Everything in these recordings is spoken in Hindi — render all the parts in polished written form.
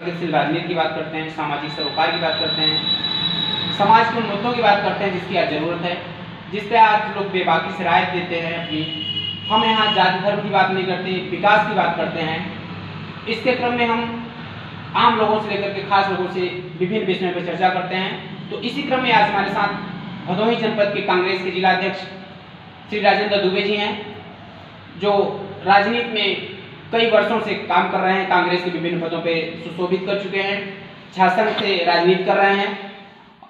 प्रगतिशील राजनीति की बात करते हैं, सामाजिक सरोकार की बात करते हैं, समाज के उन मुद्दों की बात करते हैं जिसकी आज ज़रूरत है, जिस पे आज लोग बेबाकी से राय देते हैं अपनी। हम यहाँ जाति धर्म की बात नहीं करते, विकास की बात करते हैं। इसके क्रम में हम आम लोगों से लेकर के खास लोगों से विभिन्न विषयों पर चर्चा करते हैं। तो इसी क्रम में आज हमारे साथ भदोही जनपद के कांग्रेस के जिला अध्यक्ष श्री राजेंद्र दुबे जी हैं, जो राजनीति में कई वर्षों से काम कर रहे हैं, कांग्रेस के विभिन्न पदों पे सुशोभित कर चुके हैं, शासन से राजनीति कर रहे हैं।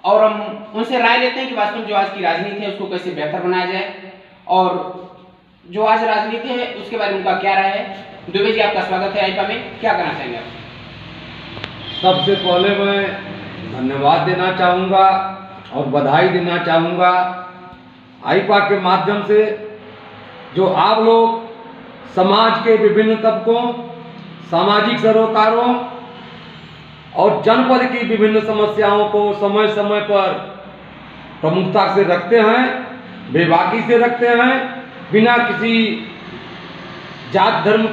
और हम उनसे राय लेते हैं कि वास्तव में जो आज की राजनीति है उसको कैसे बेहतर बनाया जाए और जो आज राजनीति है उसके बारे में उनका क्या राय है। दुबे जी, आपका स्वागत है आईपा में, क्या कहना चाहेंगे आप? सबसे पहले मैं धन्यवाद देना चाहूँगा और बधाई देना चाहूँगा आईपा के माध्यम से, जो आप लोग समाज के विभिन्न तबकों, सामाजिक सरोकारों और जनपद की विभिन्न समस्याओं को समय समय पर प्रमुखता से रखते हैं, बेबाकी से रखते हैं, बिना किसी जात धर्म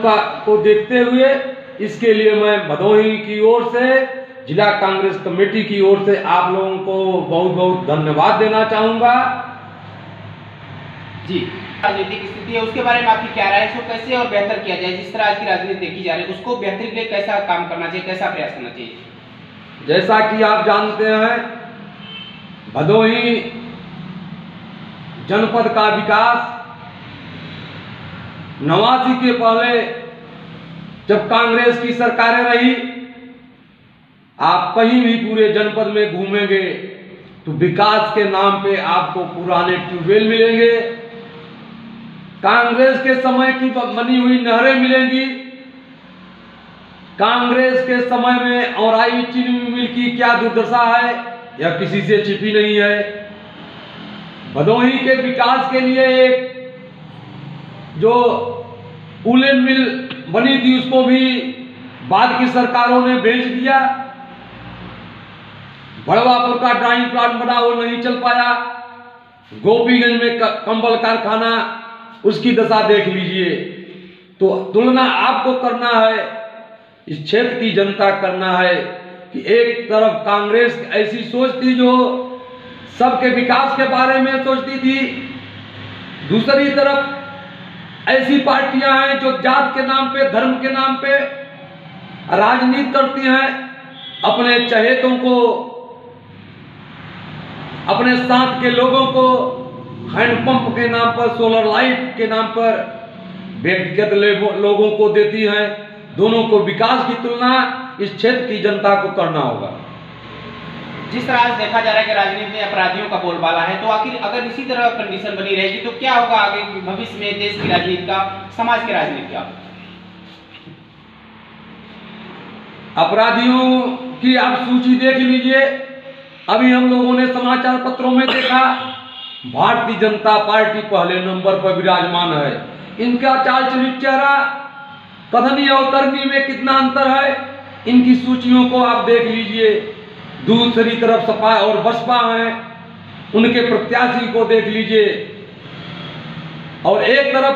को देखते हुए। इसके लिए मैं भदोही की ओर से, जिला कांग्रेस कमेटी की ओर से आप लोगों को बहुत बहुत धन्यवाद देना चाहूँगा। जी, राजनीतिक स्थिति है उसके बारे में आपकी क्या राय है? इसको कैसे और बेहतर किया जाए? जिस तरह आज की राजनीति देखी जा रही है उसको बेहतरी के लिए कैसा काम करना चाहिए, कैसा प्रयास करना चाहिए? जैसा कि आप जानते हैं, भदोही जनपद का विकास 89 के पहले जब कांग्रेस की सरकारें रही, आप कहीं भी पूरे जनपद में घूमेंगे तो विकास के नाम पे आपको पुराने ट्यूबवेल मिलेंगे, कांग्रेस के समय की बनी हुई नहरें मिलेंगी, कांग्रेस के समय में औराई चीनी मिल की क्या दुर्दशा है यह किसी से छिपी नहीं है। भदोही के विकास के लिए एक जो उलेन मिल बनी थी उसको भी बाद की सरकारों ने बेच दिया। बड़वापुर का ड्राइंग प्लांट बना, वो नहीं चल पाया। गोपीगंज में कंबल कारखाना, उसकी दशा देख लीजिए। तो तुलना आपको करना है, इस क्षेत्र की जनता करना है कि एक तरफ कांग्रेस ऐसी सोच थी जो सबके विकास के बारे में सोचती थी, दूसरी तरफ ऐसी पार्टियां हैं जो जात के नाम पे, धर्म के नाम पे राजनीति करती हैं, अपने चहेतों को, अपने साथ के लोगों को हैंडपंप के नाम पर, सोलर लाइट के नाम पर व्यक्तिगत लोगों को देती हैं। दोनों को विकास की तुलना इस क्षेत्र की जनता को करना होगा। जिस तरह आज देखा जा रहा है कि राजनीति में अपराधियों का बोलबाला है, तो आखिर अगर इसी तरह कंडीशन बनी रहेगी तो क्या होगा आगे भविष्य में देश की राजनीति का, समाज की राजनीति का? अपराधियों की आप सूची देख लीजिए। अभी हम लोगों ने समाचार पत्रों में देखा, भारतीय जनता पार्टी पहले नंबर पर विराजमान है। इनका चाल चरित्र, चेहरा, कथनी और करनी में कितना अंतर है, इनकी सूचियों को आप देख लीजिए। दूसरी तरफ सपा और बसपा हैं, उनके प्रत्याशी को देख लीजिए, और एक तरफ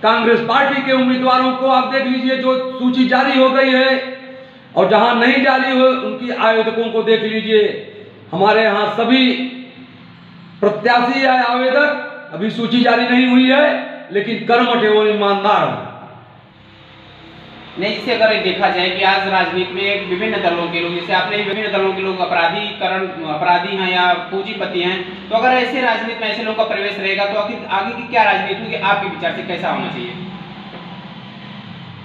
कांग्रेस पार्टी के उम्मीदवारों को आप देख लीजिए जो सूची जारी हो गई है, और जहां नहीं जारी हो उनकी आवेदकों को देख लीजिए। हमारे यहाँ सभी प्रत्याशी या आवेदक अभी सूची जारी नहीं हुई है, लेकिन कर्मठ एवं ईमानदार हैं। नहीं, जिसे अगर देखा जाए कि आज राजनीति में विभिन्न दलों के लोग, जैसे आपने विभिन्न दलों के लोग अपराधी हैं या पूंजीपति हैं, तो अगर ऐसे राजनीति में ऐसे लोगों का प्रवेश रहेगा तो आगे की क्या राजनीति होगी, आपके विचार से कैसा होना चाहिए?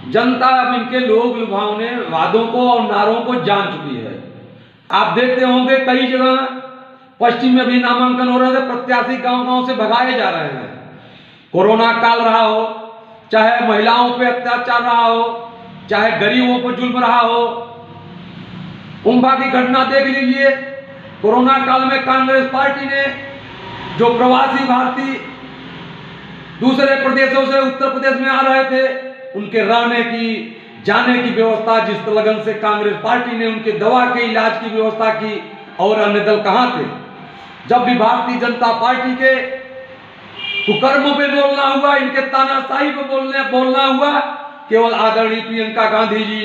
जनता अब इनके लोग लुभावने वादों को और नारों को जान चुकी है। आप देखते होंगे कई जगह पश्चिम में भी नामांकन हो रहे थे, प्रत्याशी गांव-गांव से भगाए जा रहे हैं। कोरोना काल रहा हो, चाहे महिलाओं पे अत्याचार रहा हो, चाहे गरीबों पर जुल्म रहा हो, उम्बा की घटना देख लीजिए। कोरोना काल में कांग्रेस पार्टी ने जो प्रवासी भारतीय दूसरे प्रदेशों से उत्तर प्रदेश में आ रहे थे, उनके रहने की, जाने की व्यवस्था जिस लगन से कांग्रेस पार्टी ने उनके दवा के इलाज की व्यवस्था की, और अन्य दल कहां थे? जब भी भारतीय जनता पार्टी के कुकर्मों पे बोलना हुआ, इनके तानाशाही पे बोलना हुआ, केवल आदरणीय प्रियंका गांधी जी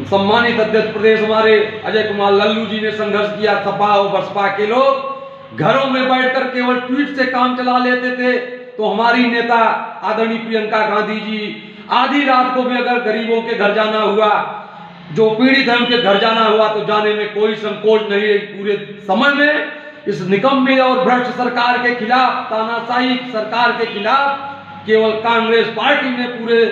सम्मानित अध्यक्ष प्रदेश हमारे अजय कुमार लल्लू जी ने संघर्ष किया, सपा और बसपा के लोग घरों में बैठकर केवल ट्वीट से काम चला लेते थे, तो हमारी नेता आदरणीय प्रियंका गांधी जी आधी रात को भी अगर गरीबों के घर जाना हुआ, जो पीड़ित है उनके घर जाना हुआ, तो जाने में कोई संकोच नहीं है। पूरे समय में इस निकम्मे और भ्रष्ट सरकार के खिलाफ, तानाशाही सरकार के खिलाफ केवल कांग्रेस पार्टी ने पूरे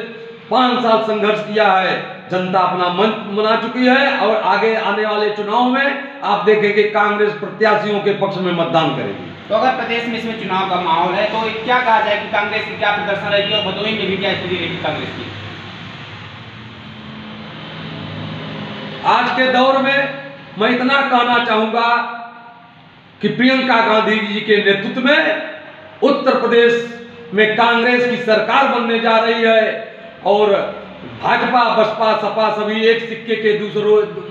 5 साल संघर्ष किया है। जनता अपना मन मना चुकी है और आगे आने वाले चुनाव में आप देखेंगे कांग्रेस प्रत्याशियों के पक्ष में मतदान करेगी। तो अगर प्रदेश में इसमें चुनाव का माहौल है तो क्या कहा जाए कि कांग्रेस की क्या प्रदर्शन रहेगी और भदोही में भी क्या स्थिति रहेगी कांग्रेस की? आज के दौर में मैं इतना कहना चाहूंगा कि प्रियंका गांधी जी के नेतृत्व में उत्तर प्रदेश में कांग्रेस की सरकार बनने जा रही है और भाजपा बसपा सपा सभी एक सिक्के के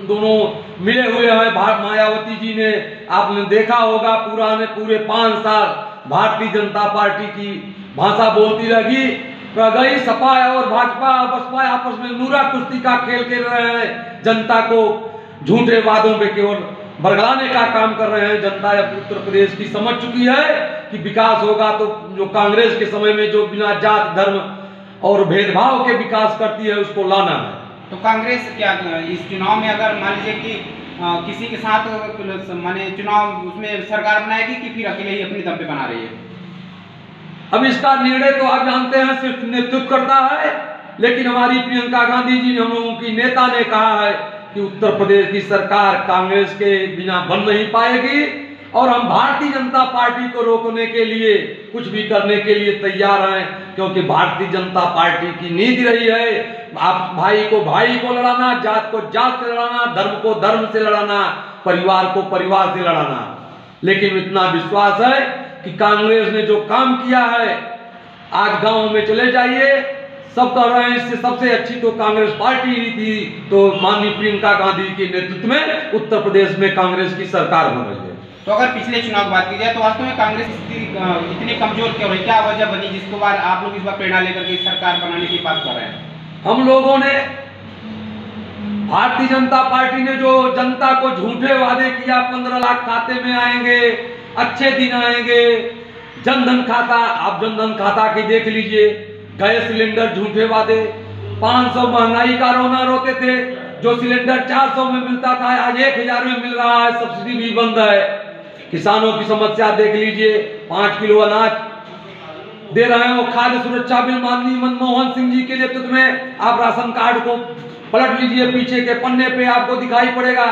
दोनों मिले हुए हैं। मायावती जी ने आपने देखा होगा पूरे 5 साल भारतीय जनता पार्टी की भाषा बोलती रही सपा और भाजपा बसपा आपस में नूरा कुश्ती का खेल खेल रहे हैं। जनता को झूठे वादों पे केवल बरगलाने का काम कर रहे हैं। जनता उत्तर प्रदेश की समझ चुकी है कि विकास होगा तो जो कांग्रेस के समय में जो बिना जात धर्म और भेदभाव के विकास करती है उसको लाना है। तो कांग्रेस क्या इस चुनाव में अगर मान लीजिए कि किसी के साथ माने चुनाव उसमें सरकार बनाएगी कि फिर अकेले ही अपने दम पे बना रही है? अब इसका निर्णय तो आप जानते हैं सिर्फ नेतृत्व करता है, लेकिन हमारी प्रियंका गांधी जी हम लोगों की नेता ने कहा है कि उत्तर प्रदेश की सरकार कांग्रेस के बिना बन नहीं पाएगी और हम भारतीय जनता पार्टी को रोकने के लिए कुछ भी करने के लिए तैयार हैं, क्योंकि भारतीय जनता पार्टी की नीति रही है आप भाई को लड़ाना, जात को जात से लड़ाना, धर्म को धर्म से लड़ाना, परिवार को परिवार से लड़ाना। लेकिन इतना विश्वास है कि कांग्रेस ने जो काम किया है, आज गांव में चले जाइए सब कह रहे हैं इससे सबसे अच्छी तो कांग्रेस पार्टी ही थी। तो माननीय प्रियंका गांधी के नेतृत्व में उत्तर प्रदेश में कांग्रेस की सरकार बन रही है। तो अगर पिछले चुनाव की बात की जाए तो वास्तव में कांग्रेस इतनी कमजोर क्यों रही, क्या वजह बनी जिसको बार आप लोग इस बार प्रेरणा लेकर के सरकार बनाने की बात कर रहे हैं? हम लोगों ने भारतीय जनता पार्टी ने जो जनता को झूठे वादे किया, 15 लाख खाते में आएंगे, अच्छे दिन आएंगे, जनधन खाता, आप जनधन खाता की देख लीजिए, गैस सिलेंडर झूठे वादे, 500 महंगाई का रोना रोते थे, जो सिलेंडर 400 में मिलता था आज 1000 में मिल रहा है, सब्सिडी भी बंद है। किसानों की समस्या देख लीजिए, 5 किलो अनाज दे रहे हैं, वो खाद्य सुरक्षा बिल माननीय मनमोहन सिंह जी के नेतृत्व में, आप राशन कार्ड को पलट लीजिए, पीछे के पन्ने पे आपको दिखाई पड़ेगा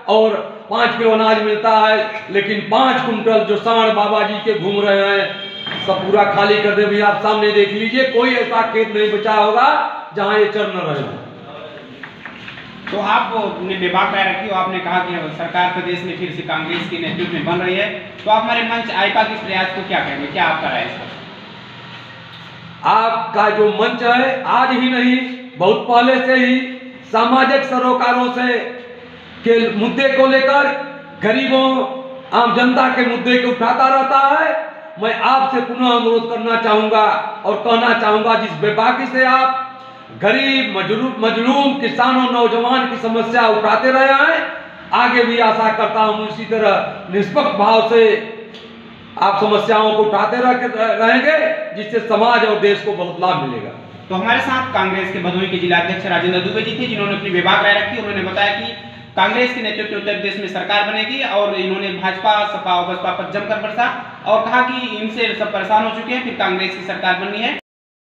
और 5 किलो अनाज मिलता है, लेकिन 5 कुंटल जो सांड बाबा जी के घूम रहे हैं सब पूरा खाली कर दे। भी आप सामने देख लीजिए, कोई ऐसा खेत नहीं बचा होगा जहां ये चर न रहे। तो आपने विभाग राय रखी, आपने कहा कि सरकार प्रदेश में फिर से कांग्रेस के नेतृत्व में बन रही है, तो आप हमारे मंच आईपा के प्रयास को क्या कहेंगे, क्या आपका राय है? आपका जो मंच है आज ही नहीं बहुत पहले से ही सामाजिक सरोकारों से के मुद्दे को लेकर गरीबों आम जनता के मुद्दे को उठाता रहता है। मैं आपसे पुनः अनुरोध करना चाहूंगा और कहना चाहूंगा, जिस बेबाकी से आप गरीब मजलूम किसानों नौजवान की समस्या उठाते रहे हैं, आगे भी आशा करता हूं इसी तरह निष्पक्ष भाव से आप समस्याओं को उठाते रहेंगे, जिससे समाज और देश को बहुत लाभ मिलेगा। तो हमारे साथ कांग्रेस के भदोही के जिला अध्यक्ष राजेंद्र दुबे जी थे, जिन्होंने अपनी विभाग राय रखी। उन्होंने बताया कि कांग्रेस के नेतृत्व में उत्तर प्रदेश में सरकार बनेगी और इन्होंने भाजपा सपा और बसपा पर जमकर बरसा और कहा कि इनसे सब परेशान हो चुके हैं, फिर कांग्रेस की सरकार बननी है।